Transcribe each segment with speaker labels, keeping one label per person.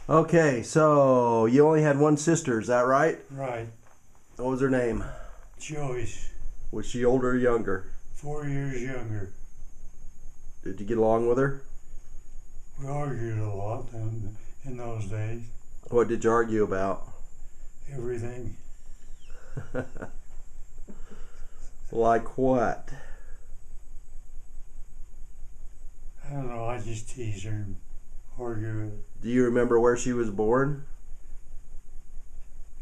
Speaker 1: Okay, so you only had one sister, is that right?
Speaker 2: Right.
Speaker 1: What was her name?
Speaker 2: Joyce,
Speaker 1: Was she older or younger?
Speaker 2: 4 years younger.
Speaker 1: Did you get along with her?
Speaker 2: We argued a lot in those days.
Speaker 1: What did you argue about?
Speaker 2: Everything.
Speaker 1: Like what?
Speaker 2: I don't know, I just tease her and argue with her.
Speaker 1: Do you remember where she was born?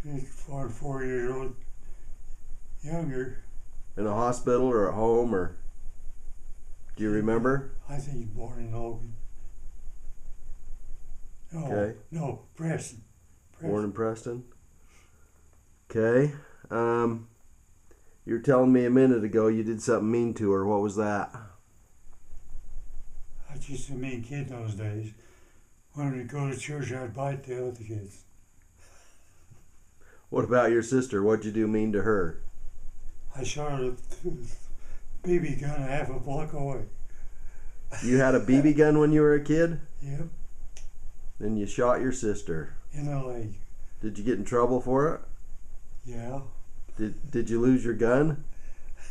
Speaker 2: She's 4 years old, younger.
Speaker 1: In a hospital or at home, or do you remember?
Speaker 2: I think he's born in Logan. No,
Speaker 1: Okay.
Speaker 2: no, Preston.
Speaker 1: Born in Preston. Okay. You were telling me a minute ago you did something mean to her. What was that?
Speaker 2: I was just a mean kid those days. When we'd go to church, I'd bite the other kids.
Speaker 1: What about your sister? What'd you do mean to her?
Speaker 2: I shot a BB gun half a block away.
Speaker 1: You had a BB gun when you were a kid?
Speaker 2: Yep,
Speaker 1: Then you shot your sister.
Speaker 2: in the leg.
Speaker 1: Did you get in trouble for it?
Speaker 2: Yeah,
Speaker 1: Did you lose your gun?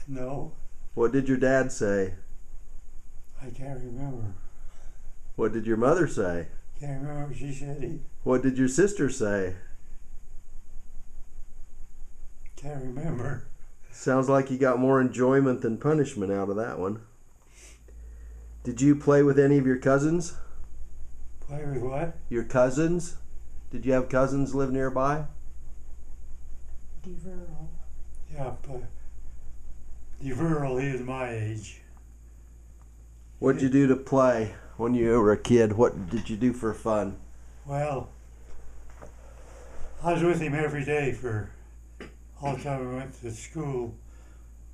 Speaker 2: no,
Speaker 1: What did your dad say?
Speaker 2: I can't remember.
Speaker 1: What did your mother say?
Speaker 2: Can't remember what she said.
Speaker 1: What did your sister say?
Speaker 2: Can't remember.
Speaker 1: Sounds like you got more enjoyment than punishment out of that one. Did you play with any of your cousins?
Speaker 2: Play with what?
Speaker 1: Your cousins? Did you have cousins live nearby?
Speaker 3: DeVerl.
Speaker 2: Yeah, but DeVerl, he was my age.
Speaker 1: What'd you do to play when you were a kid? What did you do for fun?
Speaker 2: Well, I was with him every day for all the time we went to school.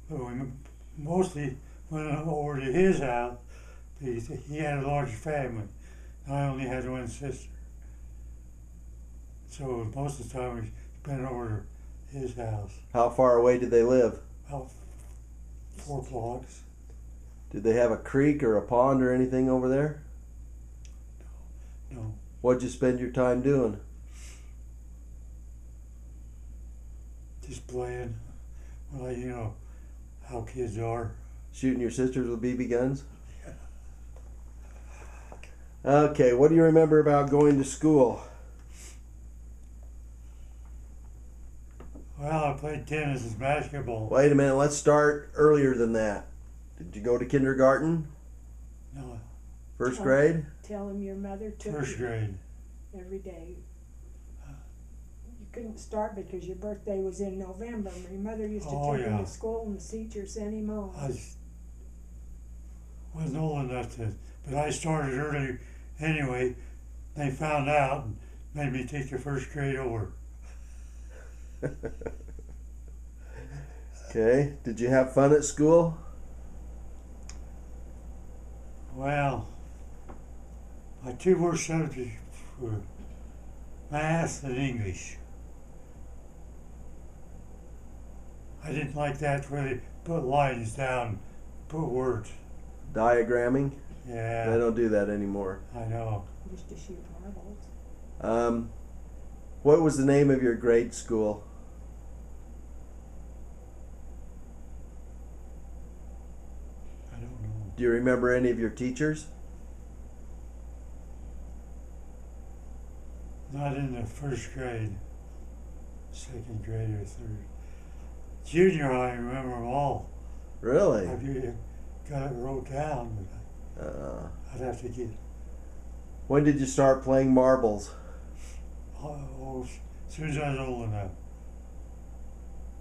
Speaker 2: But we mostly went over to his house because he had a large family. I only had one sister. So most of the time we spent over to his house.
Speaker 1: How far away did they live?
Speaker 2: About 4 blocks.
Speaker 1: Did they have a creek or a pond or anything over there?
Speaker 2: No.
Speaker 1: What'd you spend your time doing?
Speaker 2: Just playing. Well, you know how kids are.
Speaker 1: Shooting your sisters with BB guns? Okay, what do you remember about going to school?
Speaker 2: Well, I played tennis and basketball.
Speaker 1: Wait a minute, let's start earlier than that. Did you go to kindergarten?
Speaker 2: No,
Speaker 1: First grade?
Speaker 3: Tell him your mother took
Speaker 2: first
Speaker 3: you
Speaker 2: grade.
Speaker 3: every day. You couldn't start because your birthday was in November. Your mother used to
Speaker 2: Oh,
Speaker 3: take him
Speaker 2: yeah.
Speaker 3: to school and the teacher sent him home.
Speaker 2: I wasn't old enough to, but I started early anyway. They found out and made me take the first grade over.
Speaker 1: Okay, did you have fun at school?
Speaker 2: Well, my two worst subjects were math and English. I didn't like that where they put lines down, put words.
Speaker 1: Diagramming? They
Speaker 2: Yeah,
Speaker 1: don't do that anymore.
Speaker 2: I know.
Speaker 3: Used to shoot marbles.
Speaker 1: What was the name of your grade school?
Speaker 2: I don't know.
Speaker 1: Do you remember any of your teachers?
Speaker 2: Not in the first grade, second grade or third. Junior high, I remember them all.
Speaker 1: Really?
Speaker 2: I've got it wrote down, but I'd have to get
Speaker 1: When did you start playing marbles?
Speaker 2: as soon as I was old enough.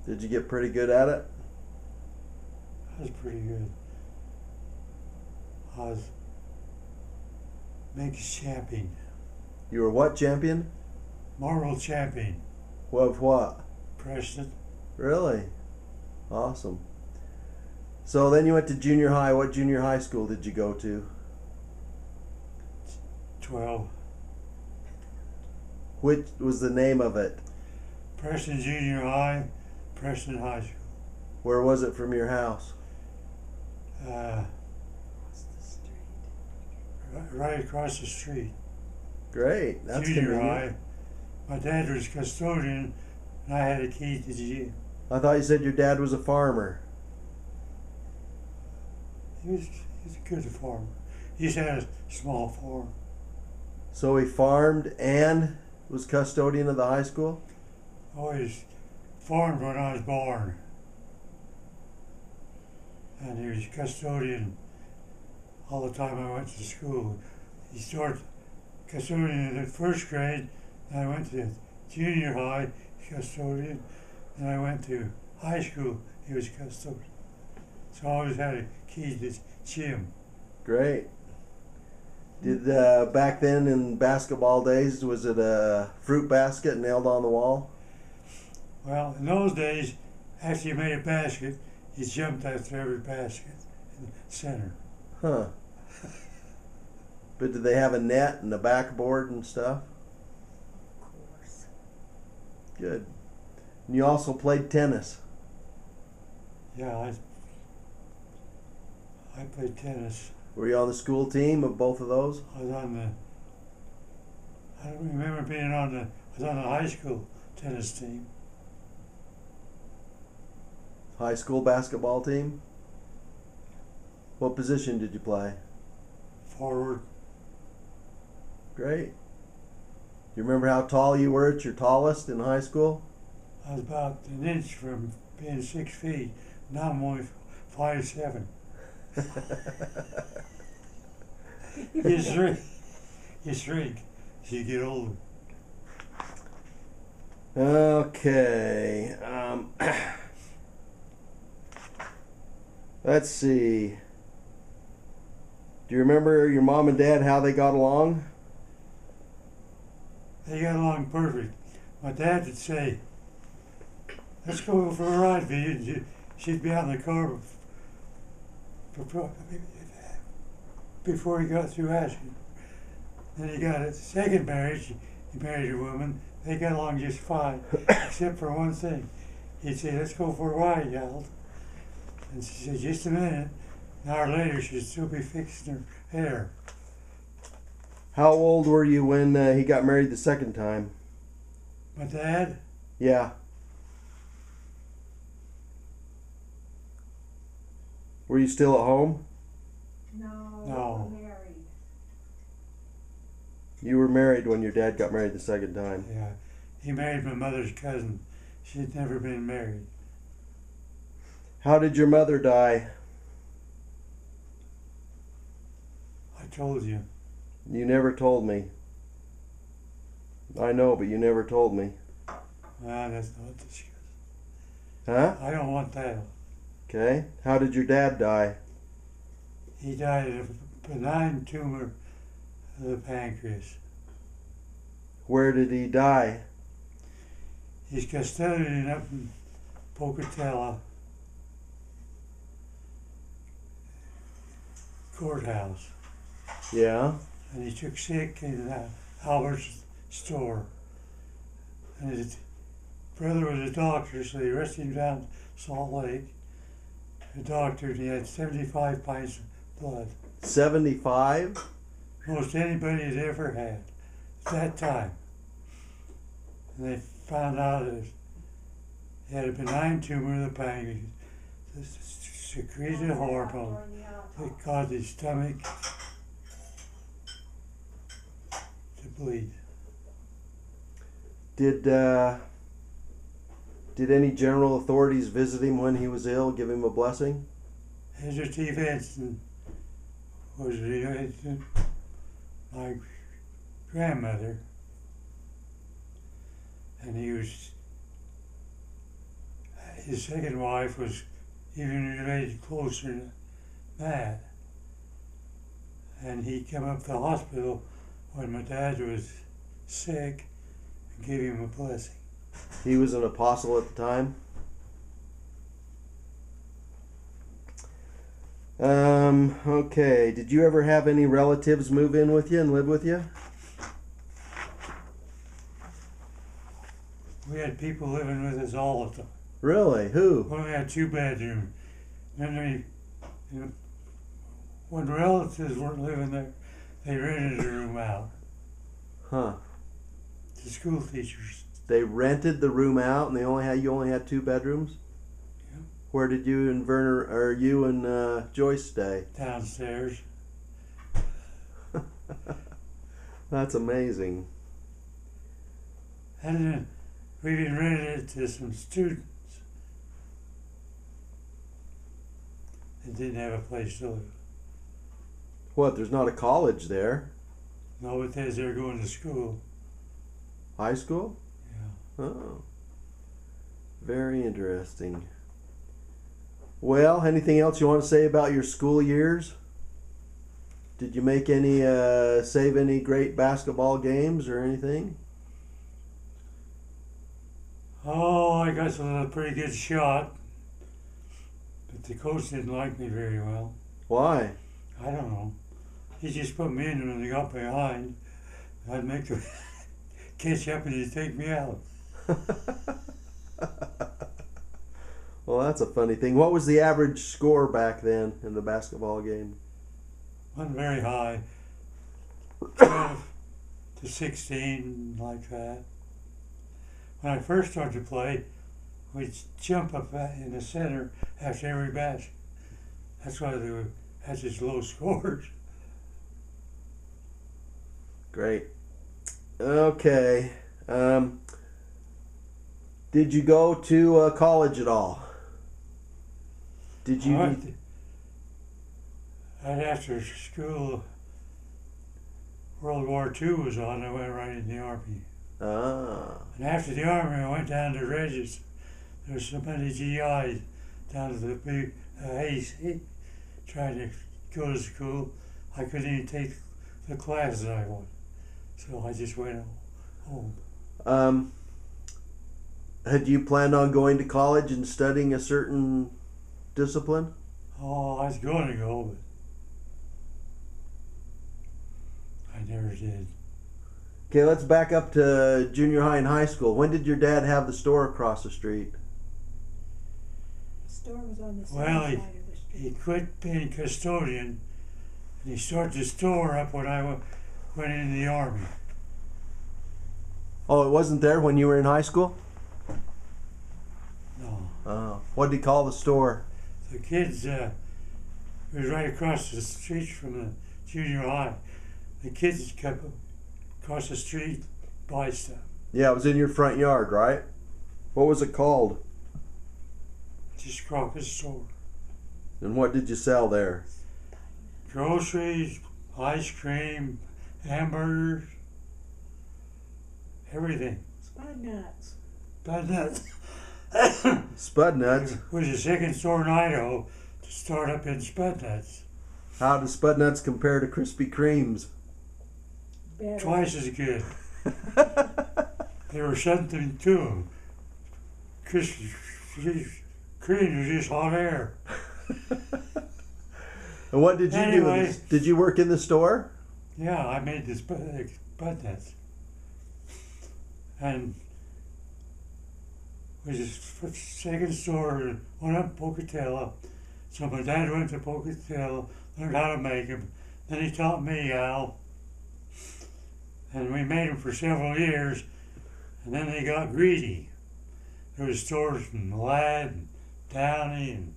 Speaker 1: Did you get pretty good at it?
Speaker 2: I was pretty good. I was Mix champion,
Speaker 1: You were what champion?
Speaker 2: marble champion,
Speaker 1: Of what?
Speaker 2: Preston.
Speaker 1: Really? Awesome. So then you went to junior high. What junior high school did you go to?
Speaker 2: 12.
Speaker 1: Which was the name of it?
Speaker 2: Preston Junior High, Preston High School.
Speaker 1: Where was it from your house?
Speaker 2: Uh,
Speaker 3: What's the street?
Speaker 2: right across the street.
Speaker 1: Great. That's
Speaker 2: junior
Speaker 1: convenient.
Speaker 2: high. My dad was custodian, and I had a key to the gym.
Speaker 1: I thought you said your dad was a farmer.
Speaker 2: He's a good farmer. He's had a small farm.
Speaker 1: So he farmed and was custodian of the high school?
Speaker 2: Always farmed when I was born. And he was custodian all the time I went to school. He started custodian in the first grade, and I went to junior high, custodian, and I went to high school, he was custodian. So I always had a key to the gym.
Speaker 1: Great. Did back then in basketball days, was it a fruit basket nailed on the wall?
Speaker 2: Well, in those days, after you made a basket, you jumped after every basket in the center.
Speaker 1: Huh. But did they have a net and a backboard and stuff?
Speaker 3: Of course.
Speaker 1: Good. And you also played tennis.
Speaker 2: Yeah, I played tennis.
Speaker 1: Were you on the school team of both of those?
Speaker 2: I was on the. I don't remember being on the. I was on the high school tennis team.
Speaker 1: High school basketball team? What position did you play?
Speaker 2: Forward.
Speaker 1: Great. You remember how tall you were at your tallest in high school?
Speaker 2: I was about an inch from being 6 feet. Now I'm only 5'7". You shrink. You shrink as you get older.
Speaker 1: Okay. Let's see. Do you remember your mom and dad, how they got along?
Speaker 2: They got along perfect. My dad would say, "Let's go for a ride, V." And she'd be out in the car before he got through asking. Then he got a second marriage. He married a woman. They got along just fine, except for one thing. He'd say, "Let's go for a ride, Yald." And she said, "Just a minute." An hour later, she'd still be fixing her hair.
Speaker 1: How old were you when he got married the second time?
Speaker 2: My dad,
Speaker 1: Yeah. Were you still at home?
Speaker 3: No,
Speaker 2: No.
Speaker 3: we're married.
Speaker 1: You were married when your dad got married the second time.
Speaker 2: yeah, he married my mother's cousin. She'd never been married.
Speaker 1: How did your mother die?
Speaker 2: I told you.
Speaker 1: You never told me. I know, but you never told me.
Speaker 2: Ah, that's not discussed.
Speaker 1: Huh?
Speaker 2: I don't want that.
Speaker 1: Okay. How did your dad die?
Speaker 2: He died of a benign tumor of the pancreas.
Speaker 1: Where did he die?
Speaker 2: He's custodian up in Pocatello courthouse,
Speaker 1: Yeah.
Speaker 2: and he took sick in Albert's store. And his brother was a doctor, so they rushed him down to Salt Lake. The doctor, and he had 75 pints of blood.
Speaker 1: 75?
Speaker 2: Most anybody had ever had at that time. And they found out that he had a benign tumor of the pancreas, secreted a hormone that caused his stomach to bleed.
Speaker 1: Did any general authorities visit him when he was ill, give him a blessing?
Speaker 2: Ezra T. Vinson was my grandmother, and his second wife was even related closer than that. And he came up to the hospital when my dad was sick and gave him a blessing.
Speaker 1: He was an apostle at the time. Okay. Did you ever have any relatives move in with you and live with you?
Speaker 2: We had people living with us all the time.
Speaker 1: Really? Who?
Speaker 2: We only had 2 bedrooms. Then when relatives weren't living there, they rented a room out.
Speaker 1: Huh.
Speaker 2: The school teachers.
Speaker 1: They rented the room out, and you only had 2 bedrooms.
Speaker 2: Yeah.
Speaker 1: Where did you and Werner, or you and Joyce stay?
Speaker 2: Downstairs.
Speaker 1: That's amazing.
Speaker 2: And then we even rented it to some students that didn't have a place to live.
Speaker 1: What? There's not a college there?
Speaker 2: No, but they were going to school.
Speaker 1: High school?
Speaker 2: Yeah.
Speaker 1: Oh. Very interesting. Well, anything else you want to say about your school years? Did you make any, save any great basketball games or anything?
Speaker 2: Oh, I got a pretty good shot, but the coach didn't like me very well.
Speaker 1: Why?
Speaker 2: I don't know. He just put me in when they got behind. I'd make them catch up and he'd take me out.
Speaker 1: Well, that's a funny thing. What was the average score back then in the basketball game?
Speaker 2: Wasn't very high. 12 to 16, like that. When I first started to play, we'd jump up in the center after every basket. That's why they had such low scores.
Speaker 1: Great. Okay. Did you go to college at all? Did you?
Speaker 2: Right after school, World War II was on, I went right in the Army.
Speaker 1: Ah.
Speaker 2: And after the Army, I went down to Regis. There were so many GIs down to the big AC trying to go to school. I couldn't even take the classes I wanted. So I just went home.
Speaker 1: Had you planned on going to college and studying a certain discipline?
Speaker 2: Oh, I was going to go, but I never did.
Speaker 1: Okay, let's back up to junior high and high school. When did your dad have the store across the street?
Speaker 3: The store was on the south
Speaker 2: Well,
Speaker 3: side of the street.
Speaker 2: he quit being custodian, and he started the store up when I went in the Army.
Speaker 1: Oh, it wasn't there when you were in high school?
Speaker 2: No.
Speaker 1: Oh. What did he call the store?
Speaker 2: The kids, it was right across the street from the junior high. The kids kept across the street, buy stuff.
Speaker 1: Yeah, it was in your front yard, right? What was it called?
Speaker 2: Just Crockett's store.
Speaker 1: And what did you sell there?
Speaker 2: Groceries, ice cream, hamburgers, everything.
Speaker 3: Spud nuts.
Speaker 2: But that
Speaker 1: Spud Nuts.
Speaker 2: was the second store in Idaho to start up in Spud Nuts.
Speaker 1: How does Spud Nuts compare to Krispy Kremes?
Speaker 3: Better.
Speaker 2: Twice as good. There was something to them. Krispy Kreme was just hot air.
Speaker 1: And what did you do?
Speaker 2: Anyway.
Speaker 1: Did you work in the store?
Speaker 2: Yeah, I made this Spud Nuts. And it was his second store, went up Pocatello. So my dad went to Pocatello, learned how to make them. Then he taught me how. And we made them for several years. And then they got greedy. There was stores in Ladd and Downey and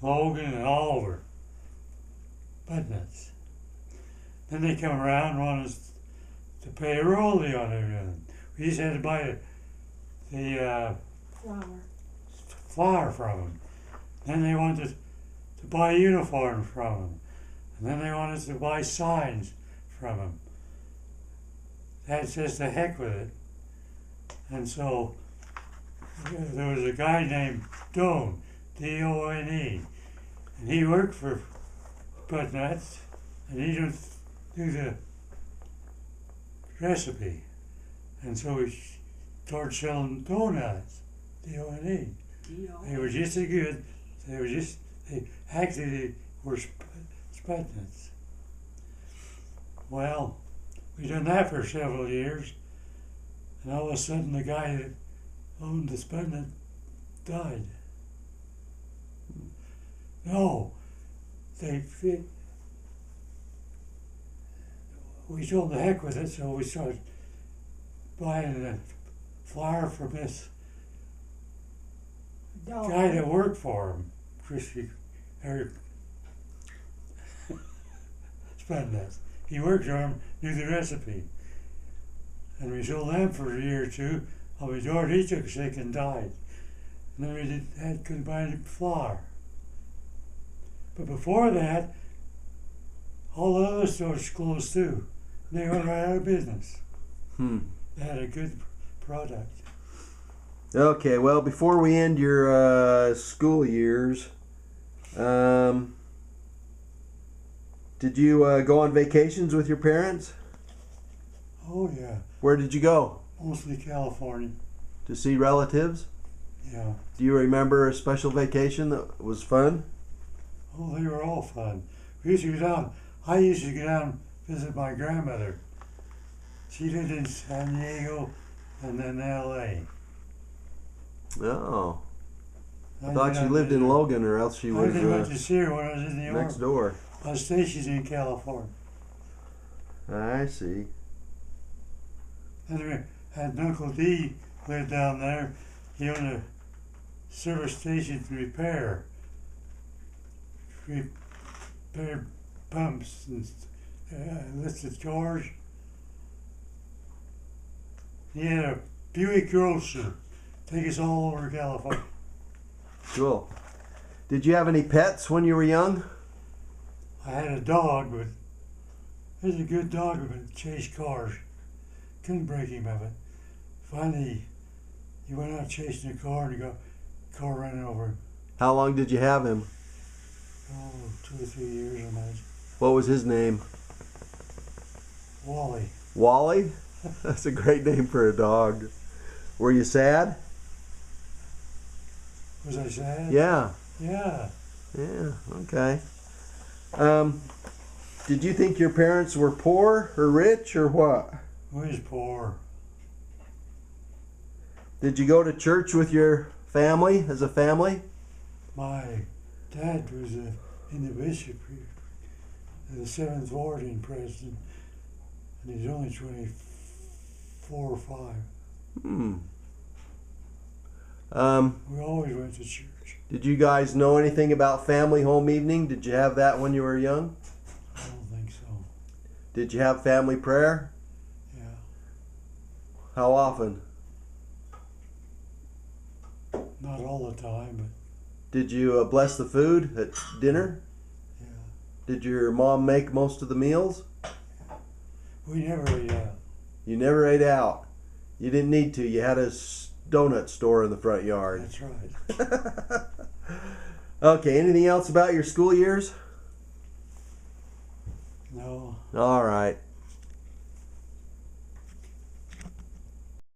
Speaker 2: Logan and all over. Spud Nuts. Then they come around and want us to pay a royalty on everything. We just had to buy the flour from them. Then they wanted to buy uniforms from them. And then they wanted to buy signs from them. That's just the heck with it. And so there was a guy named Doane, D-O-N-E, and he worked for Spud Nuts, and he didn't do the recipe. And so we started selling donuts, D-O-N-E. They were just as good. They actually were Spud Nuts. Well, we done that for several years, and all of a sudden the guy that owned the Spud Nut died. No, we told the heck with it, so we started buying a flyer from this
Speaker 3: Dog.
Speaker 2: guy that worked for him, Christy, or Spudnuts. He worked for him, knew the recipe. And we sold them for a year or two. Oh, my daughter, he took sick and died. And then we couldn't buy any flour. But before that, all the other stores closed too. They went right out of business. They had a good product.
Speaker 1: Okay, well, before we end your school years, did you go on vacations with your parents?
Speaker 2: Oh yeah,
Speaker 1: Where did you go?
Speaker 2: mostly California.
Speaker 1: To see relatives?
Speaker 2: Yeah.
Speaker 1: Do you remember a special vacation that was fun?
Speaker 2: Oh, they were all fun. We used to go down. I used to go down and visit my grandmother. She lived in San Diego and then L.A.
Speaker 1: Oh, I
Speaker 2: I
Speaker 1: thought
Speaker 2: did
Speaker 1: she
Speaker 2: not
Speaker 1: lived in
Speaker 2: visit her.
Speaker 1: Logan, or else she
Speaker 2: I
Speaker 1: was
Speaker 2: did went to see her when I was in New York.
Speaker 1: next door.
Speaker 2: I was stationed in California.
Speaker 1: I see.
Speaker 2: And we had Uncle D lived down there. He owned a service station to repair pumps and listed cars. He had a Buick Grocer. Take us all over California.
Speaker 1: Cool. Did you have any pets when you were young?
Speaker 2: I had a dog, but it was a good dog, but chased cars. Couldn't break him of it. Finally, he went out chasing a car and car ran over him.
Speaker 1: How long did you have him?
Speaker 2: Oh, 2 or 3 years, I imagine.
Speaker 1: What was his name?
Speaker 2: Wally.
Speaker 1: Wally? That's a great name for a dog. Were you sad?
Speaker 2: Was I sad?
Speaker 1: Yeah.
Speaker 2: Yeah.
Speaker 1: Yeah, okay. Did you think your parents were poor or rich or what?
Speaker 2: We was poor.
Speaker 1: Did you go to church with your family as a family?
Speaker 2: My dad was in the bishopry of the 7th Ward in Preston, and he's only 24 or 5. We always went to church.
Speaker 1: Did you guys know anything about family home evening? Did you have that when you were young?
Speaker 2: I don't think so.
Speaker 1: Did you have family prayer?
Speaker 2: Yeah.
Speaker 1: How often?
Speaker 2: Not all the time, but
Speaker 1: Did you bless the food at dinner?
Speaker 2: yeah.
Speaker 1: Did your mom make most of the meals?
Speaker 2: We never ate out.
Speaker 1: You never ate out. You didn't need to. You had a donut store in the front yard.
Speaker 2: That's right.
Speaker 1: Okay, anything else about your school years?
Speaker 2: No.
Speaker 1: All right.